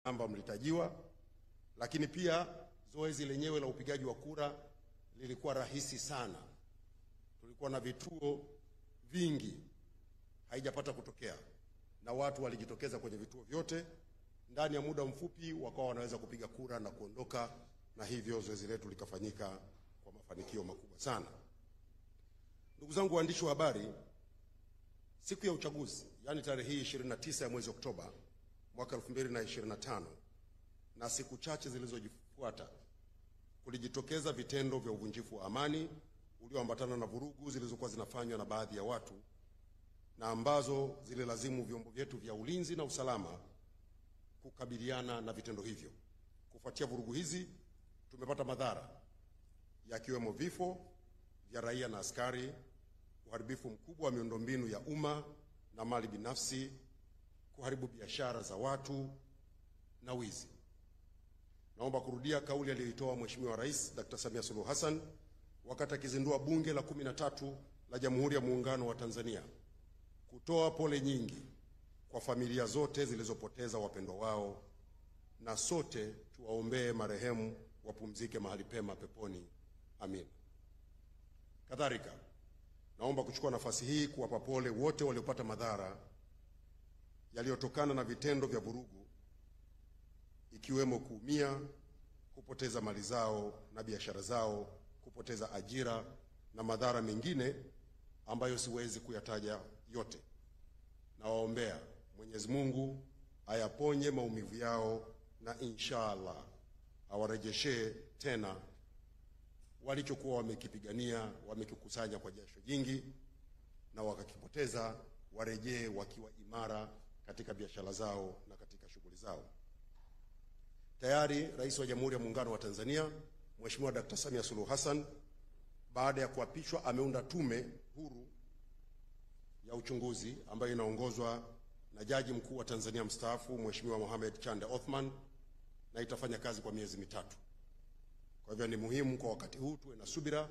namba mlitajiwa, lakini pia zoezi lenyewe la upigaji wa kura lilikuwa rahisi sana. Tulikuwa na vituo vingi, haijapata kutokea, na watu walijitokeza kwenye vituo vyote. Ndani ya muda mfupi wakawa wanaweza kupiga kura na kuondoka, na hivyo zoezi letu likafanyika kwa mafanikio makubwa sana. Ndugu zangu waandishi wa habari, siku ya uchaguzi, yani tarehe hii 29 ya mwezi Oktoba mwaka 2025, na siku chache zilizofuata, kulijitokeza vitendo vya uvunjifu wa amani ulioambatana na vurugu zilizokuwa zinafanywa na baadhi ya watu, na ambazo zililazimu vyombo vyetu vya ulinzi na usalama kukabiliana na vitendo hivyo. Kufuatia vurugu hizi, tumepata madhara yakiwemo vifo vya raia na askari, uharibifu mkubwa wa miundombinu ya umma na mali binafsi, kuharibu biashara za watu na wizi. Naomba kurudia kauli aliyoitoa Mheshimiwa Rais Dr. Samia Suluhu Hassan wakati akizindua Bunge la 13 la Jamhuri ya Muungano wa Tanzania, kutoa pole nyingi kwa familia zote zilizopoteza wapendwa wao, na sote tuwaombee marehemu wapumzike mahali pema peponi. Amin. Kadhalika, naomba kuchukua nafasi hii kuwapa pole wote waliopata madhara yaliyotokana na vitendo vya vurugu, ikiwemo kuumia, kupoteza mali zao na biashara zao, kupoteza ajira na madhara mengine ambayo siwezi kuyataja yote. Nawaombea Mwenyezi Mungu ayaponye maumivu yao, na inshallah awarejeshe tena walichokuwa wamekipigania, wamekikusanya kwa jasho jingi na wakakipoteza, warejee wakiwa imara katika biashara zao na katika shughuli zao. Tayari Rais wa Jamhuri ya Muungano wa Tanzania Mheshimiwa Dr. Samia Suluhu Hassan, baada ya kuapishwa, ameunda tume huru ya uchunguzi ambayo inaongozwa na Jaji Mkuu wa Tanzania mstaafu Mheshimiwa Mohamed Chande Othman, na itafanya kazi kwa miezi mitatu. Kwa hivyo ni muhimu kwa wakati huu tuwe na subira,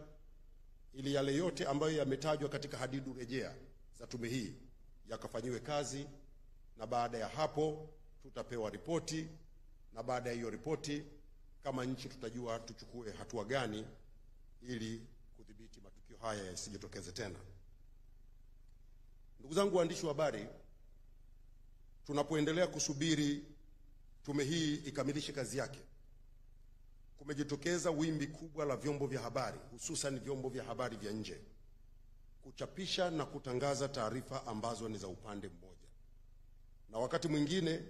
ili yale yote ambayo yametajwa katika hadidu rejea za tume hii yakafanyiwe kazi, na baada ya hapo tutapewa ripoti, na baada ya hiyo ripoti kama nchi tutajua tuchukue hatua gani ili kudhibiti matukio haya yasijitokeze tena. Ndugu zangu waandishi wa habari, tunapoendelea kusubiri tume hii ikamilishe kazi yake, kumejitokeza wimbi kubwa la vyombo vya habari, hususan vyombo vya habari vya nje, kuchapisha na kutangaza taarifa ambazo ni za upande mmoja, na wakati mwingine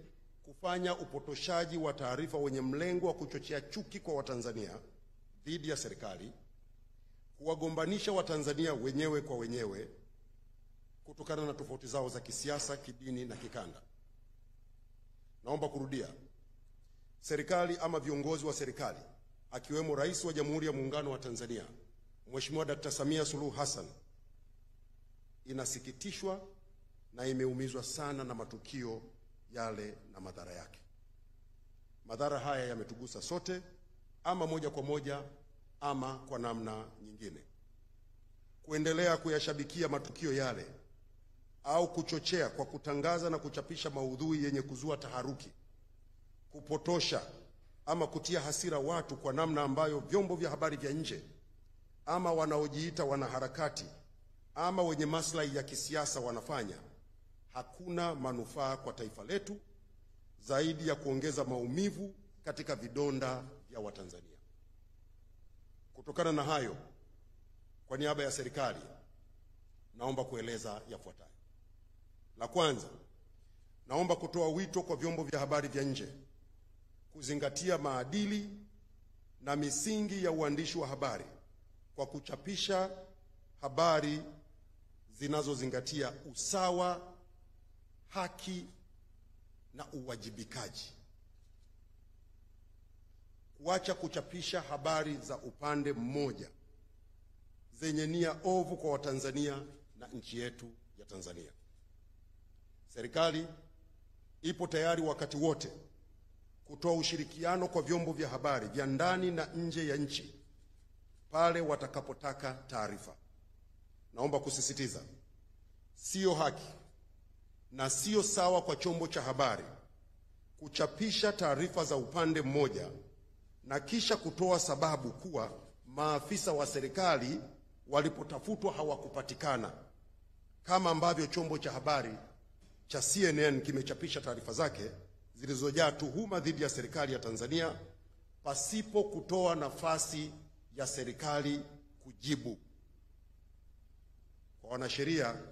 kufanya upotoshaji wa taarifa wenye mlengo wa kuchochea chuki kwa Watanzania dhidi ya serikali, kuwagombanisha Watanzania wenyewe kwa wenyewe kutokana na tofauti zao za kisiasa, kidini na kikanda. Naomba kurudia, serikali ama viongozi wa serikali akiwemo Rais wa Jamhuri ya Muungano wa Tanzania Mheshimiwa Dr. Samia Suluhu Hassan inasikitishwa na imeumizwa sana na matukio yale na madhara yake. Madhara haya yametugusa sote, ama moja kwa moja ama kwa namna nyingine. Kuendelea kuyashabikia matukio yale au kuchochea kwa kutangaza na kuchapisha maudhui yenye kuzua taharuki, kupotosha ama kutia hasira watu kwa namna ambayo vyombo vya habari vya nje ama wanaojiita wanaharakati ama wenye maslahi ya kisiasa wanafanya, hakuna manufaa kwa taifa letu zaidi ya kuongeza maumivu katika vidonda vya Watanzania. Kutokana na hayo, kwa niaba ya serikali naomba kueleza yafuatayo. La kwanza, naomba kutoa wito kwa vyombo vya habari vya nje kuzingatia maadili na misingi ya uandishi wa habari kwa kuchapisha habari zinazozingatia usawa, haki na uwajibikaji. Kuacha kuchapisha habari za upande mmoja zenye nia ovu kwa Watanzania na nchi yetu ya Tanzania. Serikali ipo tayari wakati wote kutoa ushirikiano kwa vyombo vya habari vya ndani na nje ya nchi pale watakapotaka taarifa. Naomba kusisitiza, sio haki na sio sawa kwa chombo cha habari kuchapisha taarifa za upande mmoja na kisha kutoa sababu kuwa maafisa wa serikali walipotafutwa hawakupatikana, kama ambavyo chombo cha habari cha CNN kimechapisha taarifa zake zilizojaa tuhuma dhidi ya serikali ya Tanzania pasipo kutoa nafasi ya serikali kujibu. Kwa wanasheria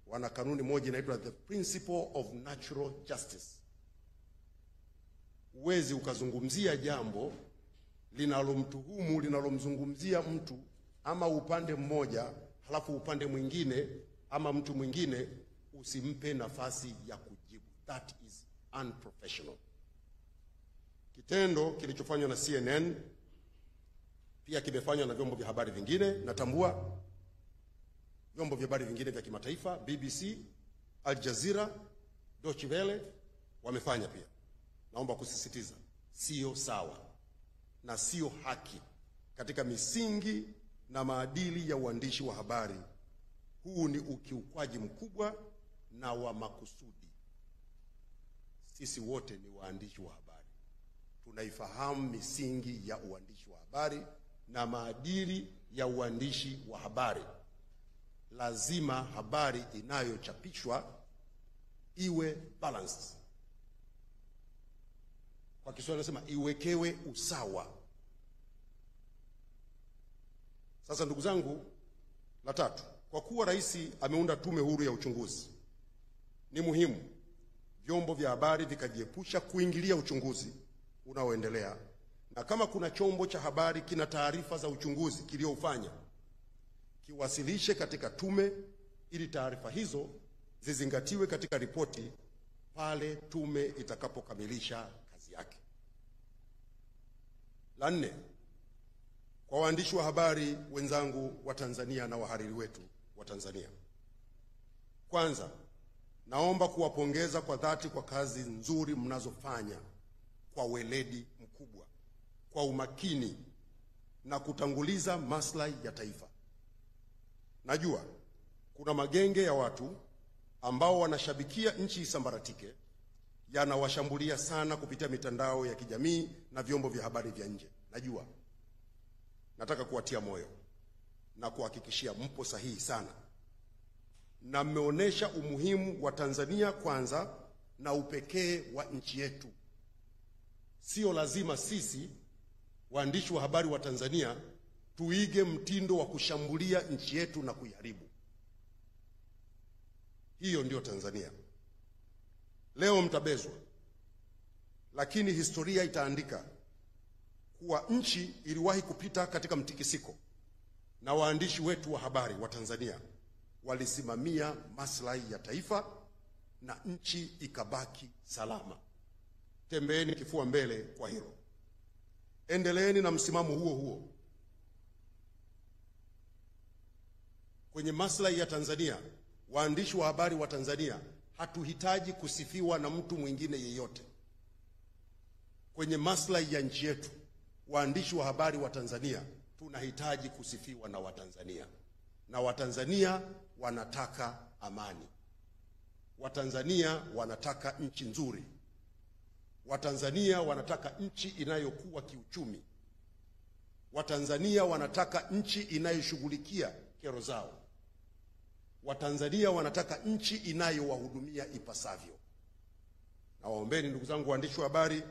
wana kanuni moja inaitwa the principle of natural justice. Huwezi ukazungumzia jambo linalomtuhumu, linalomzungumzia mtu ama upande mmoja, halafu upande mwingine ama mtu mwingine usimpe nafasi ya kujibu. That is unprofessional. Kitendo kilichofanywa na CNN pia kimefanywa na vyombo vya habari vingine. Natambua vyombo vya habari vingine vya kimataifa, BBC, Al Jazeera, Deutsche Welle wamefanya pia. Naomba kusisitiza, sio sawa na sio haki katika misingi na maadili ya uandishi wa habari. Huu ni ukiukwaji mkubwa na wa makusudi. Sisi wote ni waandishi wa habari, tunaifahamu misingi ya uandishi wa habari na maadili ya uandishi wa habari. Lazima habari inayochapishwa iwe balanced. Kwa Kiswahili nasema iwekewe usawa. Sasa ndugu zangu, la tatu, kwa kuwa rais ameunda tume huru ya uchunguzi, ni muhimu vyombo vya habari vikajiepusha kuingilia uchunguzi unaoendelea, na kama kuna chombo cha habari kina taarifa za uchunguzi kiliofanya, kiwasilishe katika tume ili taarifa hizo zizingatiwe katika ripoti pale tume itakapokamilisha kazi yake. La nne, kwa waandishi wa habari wenzangu wa Tanzania na wahariri wetu wa Tanzania, kwanza naomba kuwapongeza kwa dhati kwa kazi nzuri mnazofanya kwa weledi mkubwa, kwa umakini na kutanguliza maslahi ya taifa. Najua kuna magenge ya watu ambao wanashabikia nchi isambaratike, yanawashambulia sana kupitia mitandao ya kijamii na vyombo vya habari vya nje. Najua. Nataka kuwatia moyo na kuhakikishia mpo sahihi sana, na mmeonesha umuhimu wa Tanzania kwanza na upekee wa nchi yetu. Sio lazima sisi waandishi wa habari wa Tanzania tuige mtindo wa kushambulia nchi yetu na kuiharibu. Hiyo ndio Tanzania. Leo mtabezwa, lakini historia itaandika kuwa nchi iliwahi kupita katika mtikisiko, na waandishi wetu wa habari wa Tanzania walisimamia maslahi ya taifa na nchi ikabaki salama. Tembeeni kifua mbele kwa hilo. Endeleeni na msimamo huo huo. Kwenye maslahi ya Tanzania, waandishi wa habari wa Tanzania hatuhitaji kusifiwa na mtu mwingine yeyote. Kwenye maslahi ya nchi yetu, waandishi wa habari wa Tanzania tunahitaji kusifiwa na Watanzania. Na Watanzania wanataka amani. Watanzania wanataka nchi nzuri. Watanzania wanataka nchi inayokuwa kiuchumi. Watanzania wanataka nchi inayoshughulikia kero zao. Watanzania wanataka nchi inayowahudumia ipasavyo. Na waombeni ndugu zangu waandishi wa habari,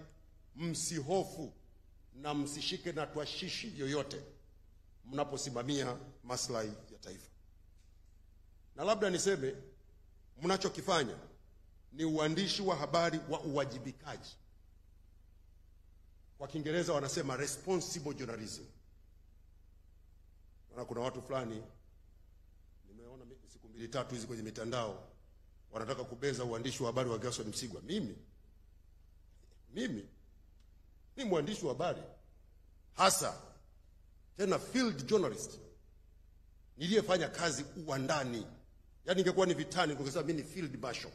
msihofu na msishike na twashishi yoyote mnaposimamia maslahi ya taifa. Na labda niseme, mnachokifanya ni uandishi wa habari wa uwajibikaji. Kwa Kiingereza wanasema responsible journalism. Kuna watu fulani nimeona siku 2-3 hizi kwenye mitandao wanataka kubeza uandishi wa habari wa Gerson Msigwa. Mimi ni mwandishi wa habari hasa, tena field journalist, niliyefanya kazi uwandani. Yaani ingekuwa ni vitani ningesema mimi ni field marshal.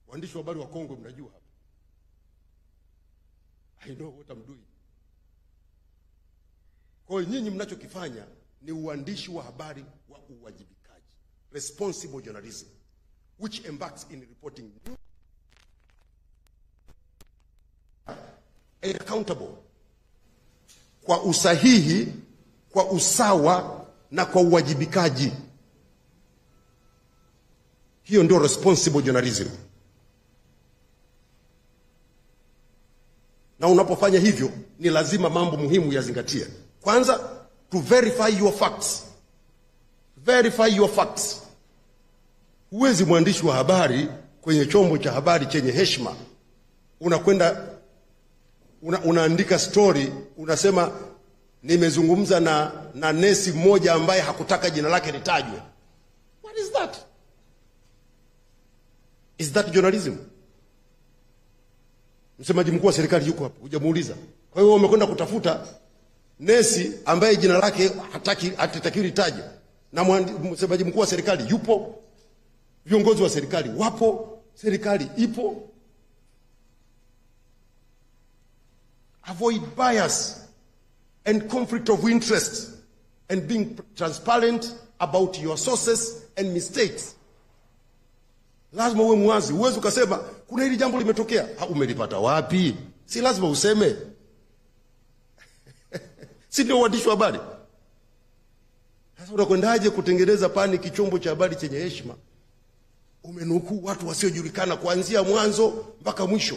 Waandishi wa habari wa Kongo mnajua hapa. I know what I'm doing. Kwa hiyo nyinyi mnachokifanya ni uandishi wa habari wa uwajibikaji, responsible journalism, which embarks in reporting and accountable kwa usahihi, kwa usawa na kwa uwajibikaji. Hiyo ndio responsible journalism. Na unapofanya hivyo ni lazima mambo muhimu yazingatie. Kwanza, to verify your facts. Verify your facts. Huwezi mwandishi wa habari kwenye chombo cha habari chenye heshima unakwenda unaandika story, unasema nimezungumza na nesi mmoja ambaye hakutaka jina lake litajwe. What is that? Is that journalism? Msemaji mkuu wa serikali yuko hapa, hujamuuliza. Kwa hiyo umekwenda kutafuta nesi ambaye jina lake hataki litaje. Na msemaji mkuu wa serikali yupo, viongozi wa serikali wapo, serikali ipo. Avoid bias and conflict of interest and being transparent about your sources and mistakes. Lazima uwe mwazi. Uwezi ukasema kuna hili jambo limetokea, umelipata wapi? Si lazima useme. Si ndio uandishi wa habari? Sasa unakwendaje kutengeneza paniki chombo cha habari chenye heshima? Umenukuu watu wasiojulikana kuanzia mwanzo mpaka mwisho.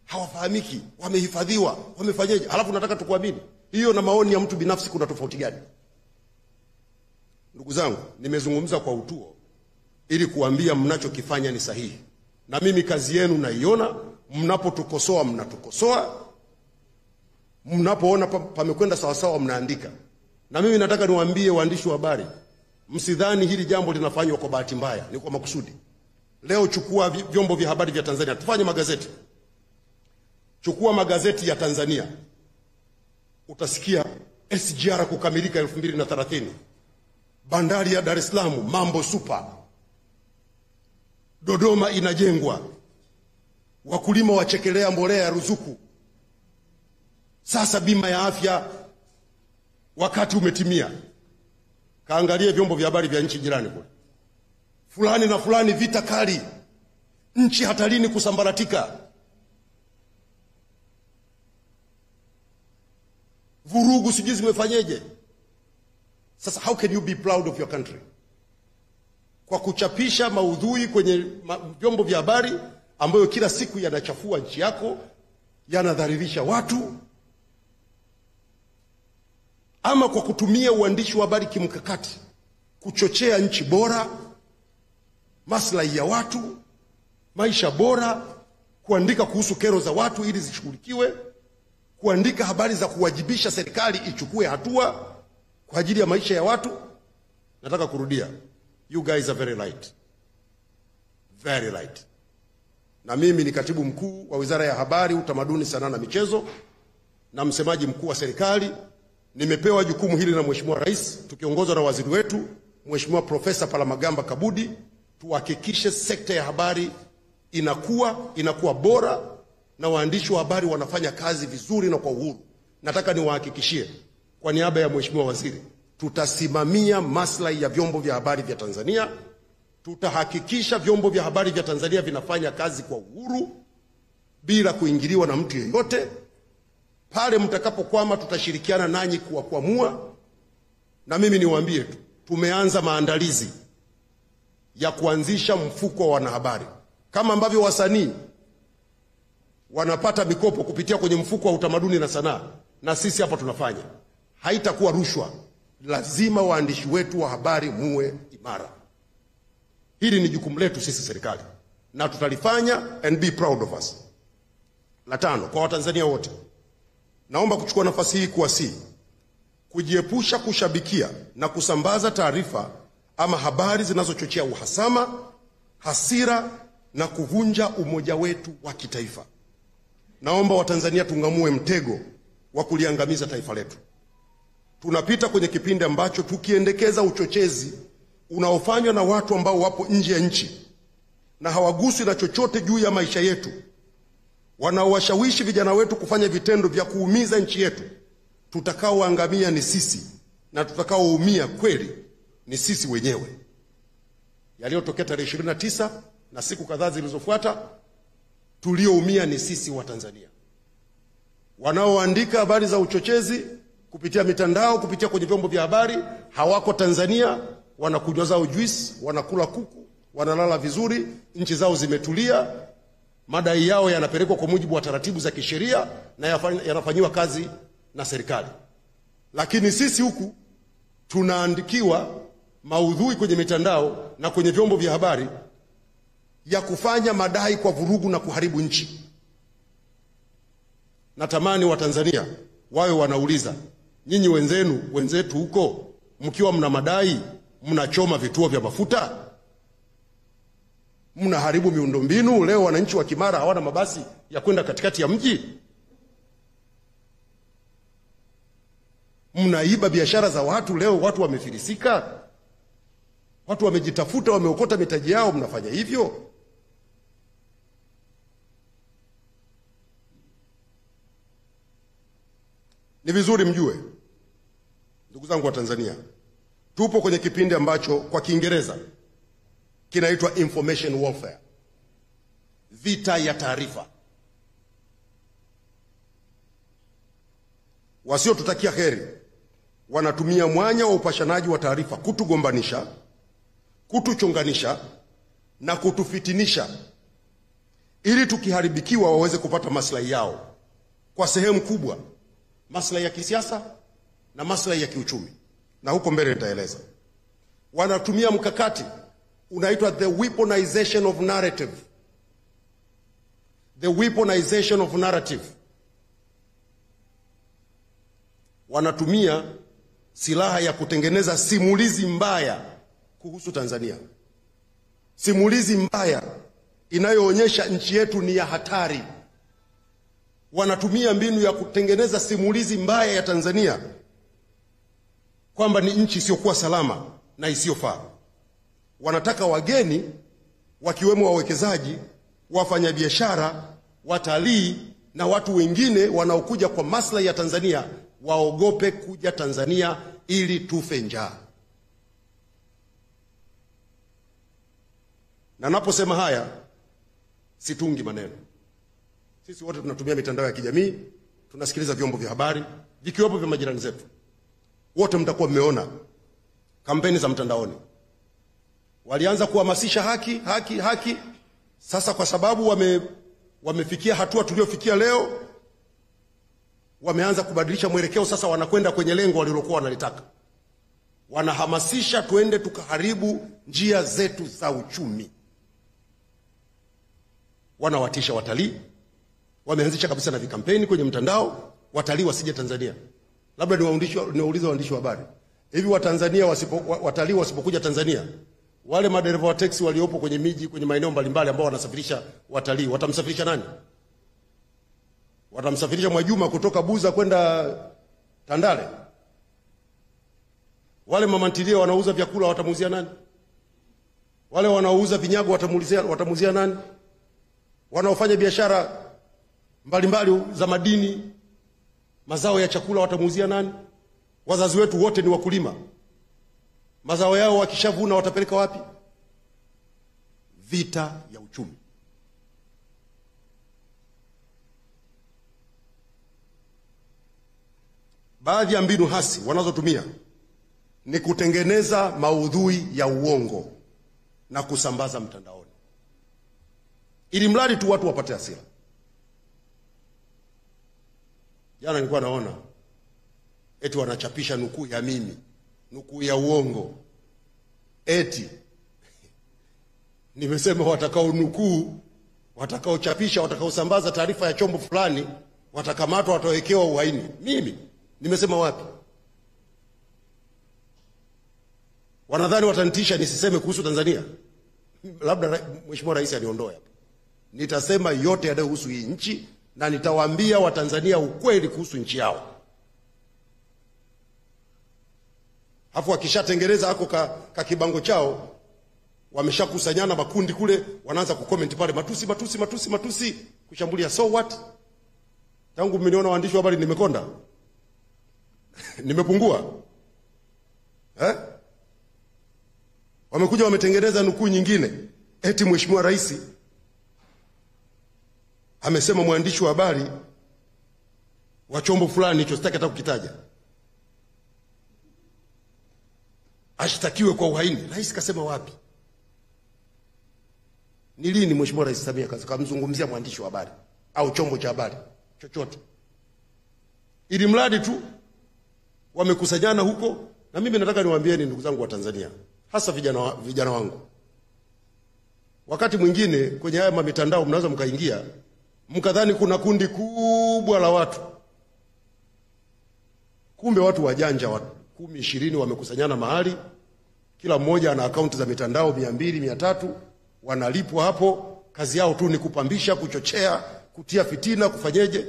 Hawafahamiki, wamehifadhiwa, wamefanyaje? Halafu nataka tukuamini. Hiyo na maoni ya mtu binafsi kuna tofauti gani? Ndugu zangu, nimezungumza kwa utuo ili kuambia mnachokifanya ni sahihi. Na mimi kazi yenu naiona, mnapotukosoa mnatukosoa. Mnapoona pamekwenda sawa sawa mnaandika. Na mimi nataka niwaambie waandishi wa habari, msidhani hili jambo linafanywa kwa bahati mbaya, ni kwa makusudi. Leo chukua vyombo vya habari vya Tanzania, tufanye magazeti. Chukua magazeti ya Tanzania. Utasikia SGR kukamilika 2030. Bandari ya Dar es Salaam mambo super. Dodoma inajengwa. Wakulima wachekelea mbolea ya ruzuku. Sasa bima ya afya wakati umetimia. Kaangalie vyombo vya habari vya nchi jirani kule. Fulani na fulani vita kali. Nchi hatarini kusambaratika. Vurugu sijui zimefanyeje. Sasa how can you be proud of your country? Kwa kuchapisha maudhui kwenye vyombo vya habari ambayo kila siku yanachafua nchi yako, yanadhalilisha watu, ama kwa kutumia uandishi wa habari kimkakati kuchochea nchi bora, maslahi ya watu, maisha bora, kuandika kuhusu kero za watu ili zishughulikiwe, kuandika habari za kuwajibisha serikali ichukue hatua kwa ajili ya maisha ya watu. Nataka kurudia, you guys are very light. Very light. Na mimi ni katibu mkuu wa Wizara ya Habari, Utamaduni, Sanaa na Michezo na msemaji mkuu wa serikali. Nimepewa jukumu hili na Mheshimiwa Rais tukiongozwa na waziri wetu Mheshimiwa Profesa Palamagamba Kabudi, tuhakikishe sekta ya habari inakuwa bora na waandishi wa habari wanafanya kazi vizuri na kwa uhuru. Nataka niwahakikishie kwa niaba ya Mheshimiwa Waziri, tutasimamia maslahi ya vyombo vya habari vya Tanzania. Tutahakikisha vyombo vya habari vya Tanzania vinafanya kazi kwa uhuru bila kuingiliwa na mtu yeyote. Pale mtakapokwama tutashirikiana nanyi kuwakwamua. Na mimi niwaambie tu, tumeanza maandalizi ya kuanzisha mfuko wa wanahabari. Kama ambavyo wasanii wanapata mikopo kupitia kwenye mfuko wa utamaduni na sanaa, na sisi hapa tunafanya. Haitakuwa rushwa. Lazima waandishi wetu wa habari muwe imara. Hili ni jukumu letu sisi serikali, na tutalifanya and be proud of us. La tano, kwa Watanzania wote, naomba kuchukua nafasi hii kuwasihi kujiepusha kushabikia na kusambaza taarifa ama habari zinazochochea uhasama, hasira na kuvunja umoja wetu wa kitaifa. Naomba Watanzania tungamue mtego wa kuliangamiza taifa letu. Tunapita kwenye kipindi ambacho tukiendekeza uchochezi unaofanywa na watu ambao wapo nje ya nchi na hawaguswi na chochote juu ya maisha yetu, wanaowashawishi vijana wetu kufanya vitendo vya kuumiza nchi yetu, tutakaoangamia ni sisi, na tutakaoumia kweli ni sisi wenyewe. Yaliyotokea tarehe 29 na siku kadhaa zilizofuata, tulioumia ni sisi wa Tanzania. Wanaoandika habari za uchochezi kupitia mitandao, kupitia kwenye vyombo vya habari hawako Tanzania, wanakunywa zao juice, wanakula kuku, wanalala vizuri, nchi zao zimetulia, madai yao yanapelekwa kwa mujibu wa taratibu za kisheria na yanafanywa kazi na serikali. Lakini sisi huku tunaandikiwa maudhui kwenye mitandao na kwenye vyombo vya habari ya kufanya madai kwa vurugu na kuharibu nchi. Natamani Watanzania wawe wanauliza, nyinyi wenzetu huko mkiwa mna madai, mnachoma vituo vya mafuta, mnaharibu miundombinu. Leo wananchi wa Kimara hawana mabasi ya kwenda katikati ya mji. Mnaiba biashara za watu. Leo watu wamefilisika, watu wamejitafuta, wameokota mitaji yao, mnafanya hivyo. Ni vizuri mjue, ndugu zangu wa Tanzania, tupo kwenye kipindi ambacho kwa Kiingereza kinaitwa information warfare, vita ya taarifa. Wasiotutakia heri wanatumia mwanya wa upashanaji wa taarifa kutugombanisha, kutuchonganisha na kutufitinisha, ili tukiharibikiwa waweze kupata maslahi yao, kwa sehemu kubwa maslahi ya kisiasa na maslahi ya kiuchumi, na huko mbele nitaeleza. Wanatumia mkakati unaitwa the weaponization of narrative. The weaponization of narrative. Wanatumia silaha ya kutengeneza simulizi mbaya kuhusu Tanzania, simulizi mbaya inayoonyesha nchi yetu ni ya hatari. Wanatumia mbinu ya kutengeneza simulizi mbaya ya Tanzania kwamba ni nchi isiyokuwa salama na isiyofaa. Wanataka wageni wakiwemo wawekezaji, wafanyabiashara, watalii na watu wengine wanaokuja kwa maslahi ya Tanzania waogope kuja Tanzania ili tufe njaa. Na naposema haya situngi maneno. Sisi wote tunatumia mitandao ya kijamii, tunasikiliza vyombo vya habari, vikiwepo vya majirani zetu. Wote mtakuwa mmeona kampeni za mtandaoni. Walianza kuhamasisha haki. Sasa kwa sababu wamefikia hatua tuliofikia leo, wameanza kubadilisha mwelekeo. Sasa wanakwenda kwenye lengo walilokuwa wanalitaka. Wanahamasisha tuende tukaharibu njia zetu za uchumi. Wanawatisha watalii. Wameanzisha kabisa na vikampeni kwenye mtandao, watalii wasije Tanzania. Labda niwaulize waandishi wa habari, hivi watalii wasipokuja Tanzania, wale madereva wa taxi waliopo kwenye miji, kwenye maeneo mbalimbali ambao wanasafirisha watalii, watamsafirisha nani? Watamsafirisha Mwajuma kutoka Buza kwenda Tandale? Wale mamantilia wanauza vyakula watamuuzia nani? Wale wanaouza vinyago watamuuzia nani? Wanaofanya biashara mbalimbali za madini, mazao ya chakula watamuuzia nani? Wazazi wetu wote ni wakulima. Mazao yao wakishavuna watapeleka wapi? Vita ya uchumi. Baadhi ya mbinu hasi wanazotumia ni kutengeneza maudhui ya uongo na kusambaza mtandaoni, ili mradi tu watu wapate hasira. Jana nilikuwa naona eti wanachapisha nukuu ya mimi, nukuu ya uongo. Eti nimesema watakao nukuu, watakao chapisha, watakao sambaza taarifa ya chombo fulani watakamatwa, watawekewa uhaini. Mimi nimesema wapi? Wanadhani watanitisha nisiseme kuhusu Tanzania? Labda Mheshimiwa Rais aniondoe hapa. Nitasema yote yanayohusu hii nchi na nitawaambia Watanzania ukweli kuhusu nchi yao. Hapo wakishatengeneza hako ka kibango chao, wameshakusanyana makundi kule, wanaanza kucomment pale, matusi kushambulia. So what? Tangu mmeniona waandishi wa habari nimekonda? Nimepungua? Wamekuja wametengeneza nukuu nyingine, eti Mheshimiwa Rais amesema mwandishi wa habari wa chombo fulani hicho, sitaki hata kukitaja, ashtakiwe kwa uhaini. Rais kasema wapi? Ni lini Mheshimiwa Rais Samia kamzungumzia mwandishi wa habari au chombo cha habari chochote? Ili mradi tu wamekusanyana huko. Na mimi nataka niwaambieni ndugu zangu wa Tanzania, hasa vijana wangu, wakati mwingine kwenye haya mitandao mnaweza mkaingia mkadhani kuna kundi kubwa la watu, kumbe watu wajanja, watu 10, 20 wamekusanyana mahali, kila mmoja ana akaunti za mitandao 200, 300, wanalipwa hapo, kazi yao tu ni kupambisha, kuchochea, kutia fitina, kufanyeje.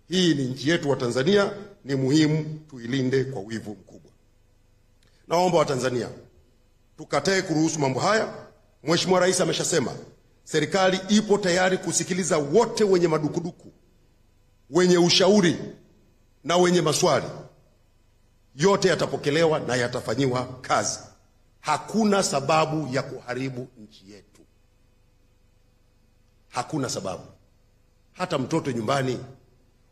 Hii ni nchi yetu wa Tanzania, ni muhimu tuilinde kwa wivu mkubwa. Naomba wa Tanzania tukatae kuruhusu mambo haya. Mheshimiwa Rais ameshasema serikali ipo tayari kusikiliza wote wenye madukuduku, wenye ushauri na wenye maswali. Yote yatapokelewa na yatafanyiwa kazi. Hakuna sababu ya kuharibu nchi yetu. Hakuna sababu. Hata mtoto nyumbani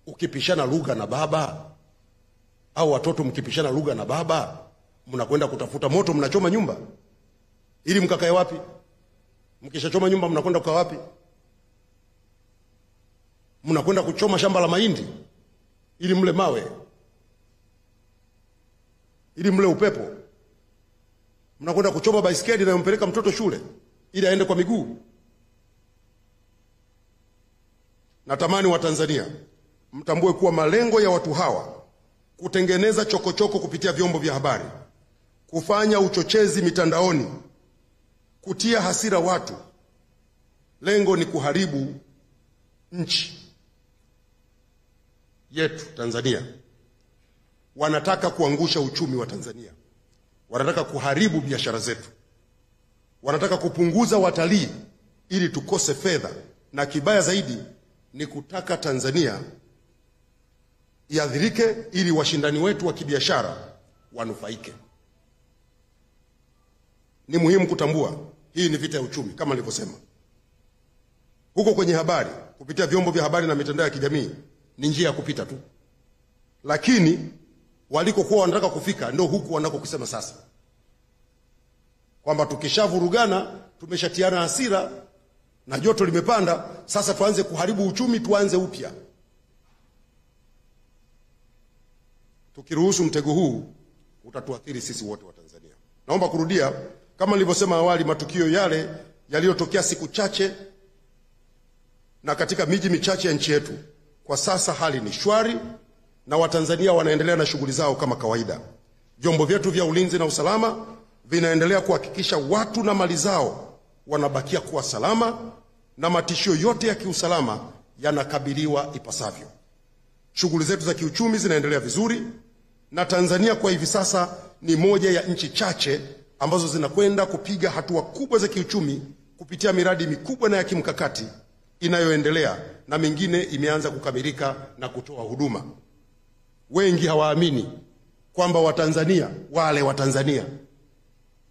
ukipishana lugha na baba, au watoto mkipishana lugha na baba, mnakwenda kutafuta moto, mnachoma nyumba ili mkakae wapi? Mkishachoma nyumba mnakwenda kukaa wapi? Mnakwenda kuchoma shamba la mahindi ili mle mawe, ili mle upepo? Mnakwenda kuchoma baisikeli na mpeleka mtoto shule ili aende kwa miguu? Natamani wa Tanzania mtambue kuwa malengo ya watu hawa kutengeneza chokochoko kupitia vyombo vya habari, kufanya uchochezi mitandaoni, kutia hasira watu, lengo ni kuharibu nchi yetu Tanzania. Wanataka kuangusha uchumi wa Tanzania, wanataka kuharibu biashara zetu, wanataka kupunguza watalii ili tukose fedha, na kibaya zaidi ni kutaka Tanzania iadhirike ili washindani wetu wa kibiashara wanufaike. Ni muhimu kutambua hii ni vita ya uchumi kama nilivyosema. Huko kwenye habari, kupitia vyombo vya habari na mitandao ya kijamii ni njia ya kupita tu. Lakini walikokuwa wanataka kufika ndio huku wanakokusema sasa. Kwamba tukishavurugana, tumeshatiana hasira na joto limepanda, sasa tuanze kuharibu uchumi, tuanze upya. Tukiruhusu mtego huu utatuathiri sisi wote wa Tanzania. Naomba kurudia kama nilivyosema awali, matukio yale yaliyotokea siku chache na katika miji michache ya nchi yetu, kwa sasa hali ni shwari na Watanzania wanaendelea na shughuli zao kama kawaida. Vyombo vyetu vya ulinzi na usalama vinaendelea kuhakikisha watu na mali zao wanabakia kuwa salama na matishio yote ya kiusalama yanakabiliwa ipasavyo. Shughuli zetu za kiuchumi zinaendelea vizuri, na Tanzania kwa hivi sasa ni moja ya nchi chache ambazo zinakwenda kupiga hatua kubwa za kiuchumi kupitia miradi mikubwa na ya kimkakati inayoendelea, na mingine imeanza kukamilika na kutoa huduma. Wengi hawaamini kwamba Watanzania, wale Watanzania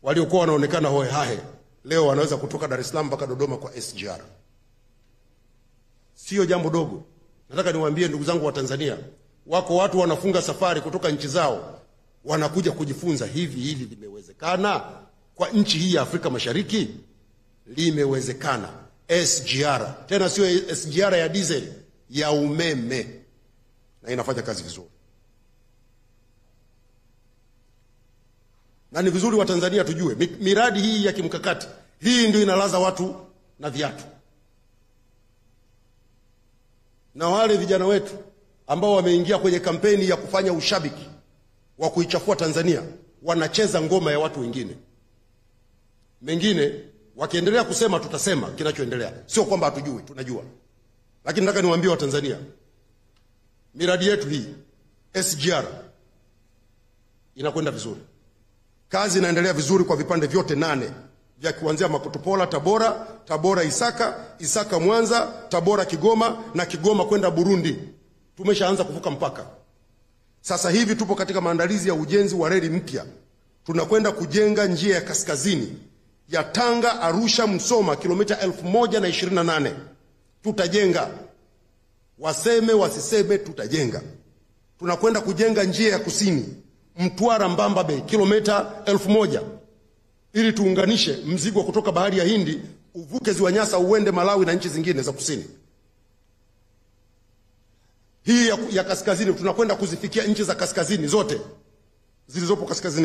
waliokuwa wanaonekana hoe hahe, leo wanaweza kutoka Dar es Salaam mpaka Dodoma kwa SGR. Sio jambo dogo. Nataka niwaambie ndugu zangu wa Tanzania, wako watu wanafunga safari kutoka nchi zao wanakuja kujifunza. Hivi limewezekana kwa nchi hii ya Afrika Mashariki? Limewezekana. SGR, tena sio SGR ya diesel, ya umeme, na inafanya kazi vizuri. Na ni vizuri wa Tanzania tujue miradi hii ya kimkakati, hii ndio inalaza watu na viatu. Na wale vijana wetu ambao wameingia kwenye kampeni ya kufanya ushabiki wa kuichafua Tanzania, wanacheza ngoma ya watu wengine. Mengine wakiendelea kusema tutasema kinachoendelea. Sio kwamba hatujui, tunajua. Lakini nataka niwaambie wa Tanzania, miradi yetu hii SGR inakwenda vizuri. Kazi inaendelea vizuri kwa vipande vyote 8 vya kuanzia Makotopola Tabora Isaka Mwanza, Tabora Kigoma, na Kigoma kwenda Burundi. Tumeshaanza kuvuka mpaka. Sasa hivi tupo katika maandalizi ya ujenzi wa reli mpya. Tunakwenda kujenga njia ya kaskazini ya Tanga Arusha Msoma kilomita 1028. Tutajenga. Waseme wasiseme, tutajenga. tunakwenda kujenga njia ya kusini Mtwara Mbamba Bay kilomita 1000 ili tuunganishe mzigo kutoka bahari ya Hindi uvuke ziwa Nyasa uende Malawi na nchi zingine za kusini. Hii ya kaskazini tunakwenda kuzifikia nchi za kaskazini zote zilizopo kaskazini.